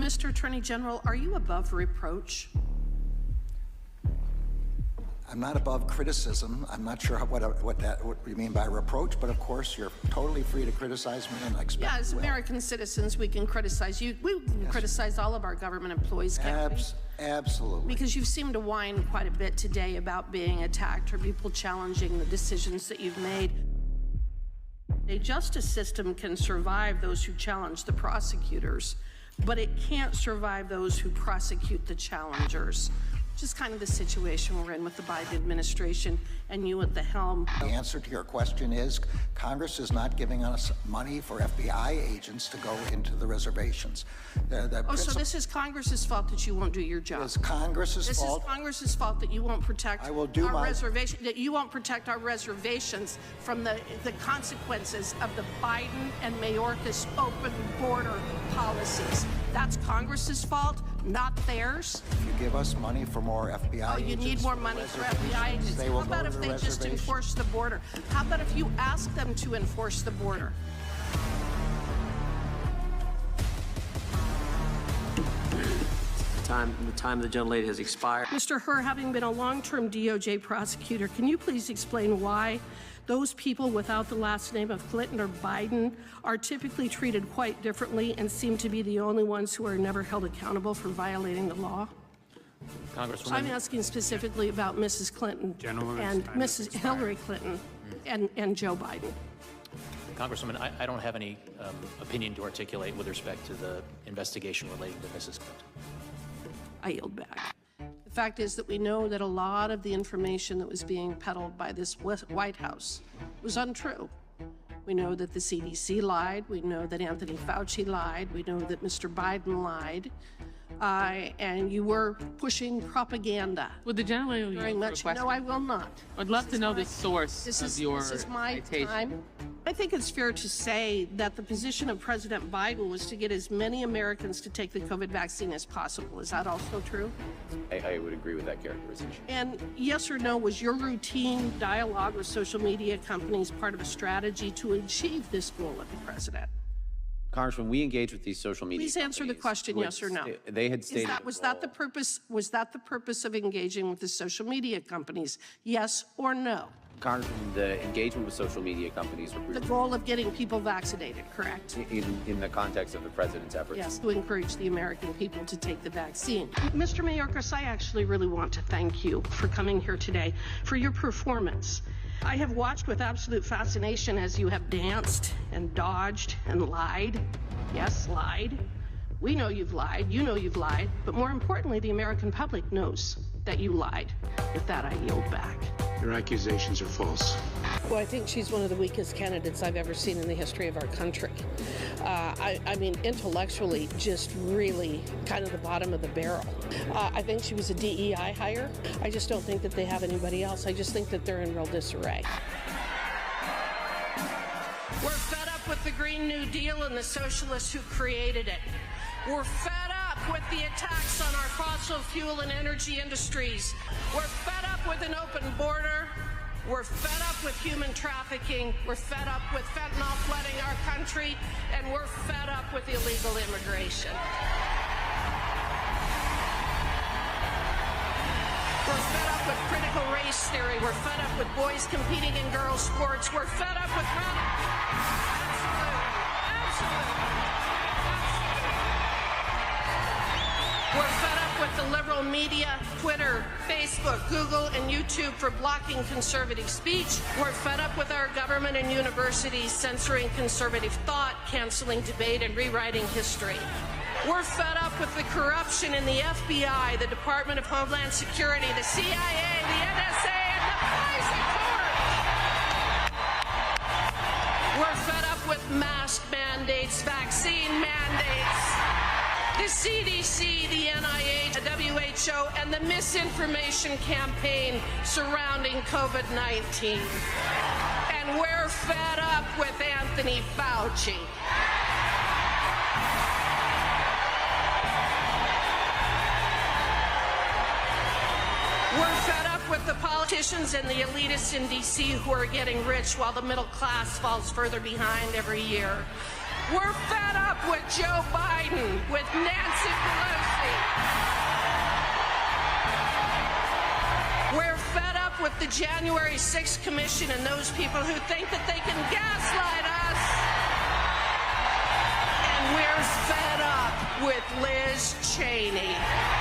Mr. Attorney General, are you above reproach? I'm not above criticism. I'm not sure what you mean by reproach, but of course you're totally free to criticize me, and I expect Yeah, as you will. American citizens, we can criticize you. We can criticize all of our government employees, can't we? Absolutely. Because you seem to whine quite a bit today about being attacked or people challenging the decisions that you've made. A justice system can survive those who challenge the prosecutors, but it can't survive those who prosecute the challengers. Which is kind of the situation we're in with the Biden administration and you at the helm. The answer to your question is Congress is not giving us money for FBI agents to go into the reservations. So this is Congress's fault that you won't do your job. It's Congress's fault. This is Congress's fault that you won't protect reservation, that you won't protect our reservations from the consequences of the Biden and Mayorkas open border policies. That's Congress's fault, not theirs. If you give us money for more FBI agents. You need more money for FBI agents. How about if they just enforce the border? How about if you ask them to enforce the border? The time of the gentlelady has expired. Mr. Hur, having been a long-term DOJ prosecutor, can you please explain why those people without the last name of Clinton or Biden are typically treated quite differently and seem to be the only ones who are never held accountable for violating the law? Congresswoman. I'm asking specifically about Mrs. Clinton and Mrs. Hillary Clinton and Joe Biden. Congresswoman, I don't have any opinion to articulate with respect to the investigation relating to Mrs. Clinton. I yield back. The fact is that we know that a lot of the information that was being peddled by this White House was untrue. We know that the CDC lied. We know that Anthony Fauci lied. We know that Mr. Biden lied. And you were pushing propaganda. Would the gentleman very much? No, I will not. I'd love to know the source of your This is my citation. time. I think it's fair to say that the position of President Biden was to get as many Americans to take the COVID vaccine as possible. Is that also true? I would agree with that characterization. And yes or no, was your routine dialogue with social media companies part of a strategy to achieve this goal of the president? Congressman, we engage with these social media Please answer the question, yes or no. They had stated was that the purpose of engaging with the social media companies? Yes or no? Congressman, the engagement with social media companies The goal of getting people vaccinated, correct? in the context of the president's efforts. Yes, to encourage the American people to take the vaccine. Mr. Mayorkas, I actually really want to thank you for coming here today, for your performance. I have watched with absolute fascination as you have danced and dodged and lied. Yes, lied. We know you've lied. You know you've lied. But more importantly, the American public knows that you lied. With that, I yield back. Your accusations are false. Well, I think she's one of the weakest candidates I've ever seen in the history of our country. I mean, intellectually, just really kind of the bottom of the barrel. I think she was a DEI hire. I just don't think that they have anybody else. I just think that they're in real disarray. We're fed up with the Green New Deal and the socialists who created it. We're fed up with the attacks on our fossil fuel and energy industries. We're fed up with an open border. We're fed up with human trafficking. We're fed up with fentanyl flooding our country. And we're fed up with illegal immigration. We're fed up with critical race theory. We're fed up with boys competing in girls' sports. We're fed up with... Absolutely. We're fed up with the liberal media, Twitter, Facebook, Google, and YouTube for blocking conservative speech. We're fed up with our government and universities censoring conservative thought, canceling debate, and rewriting history. We're fed up with the corruption in the FBI, the Department of Homeland Security, the CIA, the NSA, and the FISA court. We're fed up with mask mandates, vaccine mandates, the CDC, the NIH, the WHO, and the misinformation campaign surrounding COVID-19. And we're fed up with Anthony Fauci. We're fed up with the politicians and the elitists in D.C. who are getting rich while the middle class falls further behind every year. We're fed up with Joe Biden, with Nancy January 6th Commission and those people who think that they can gaslight us. And we're fed up with Liz Cheney.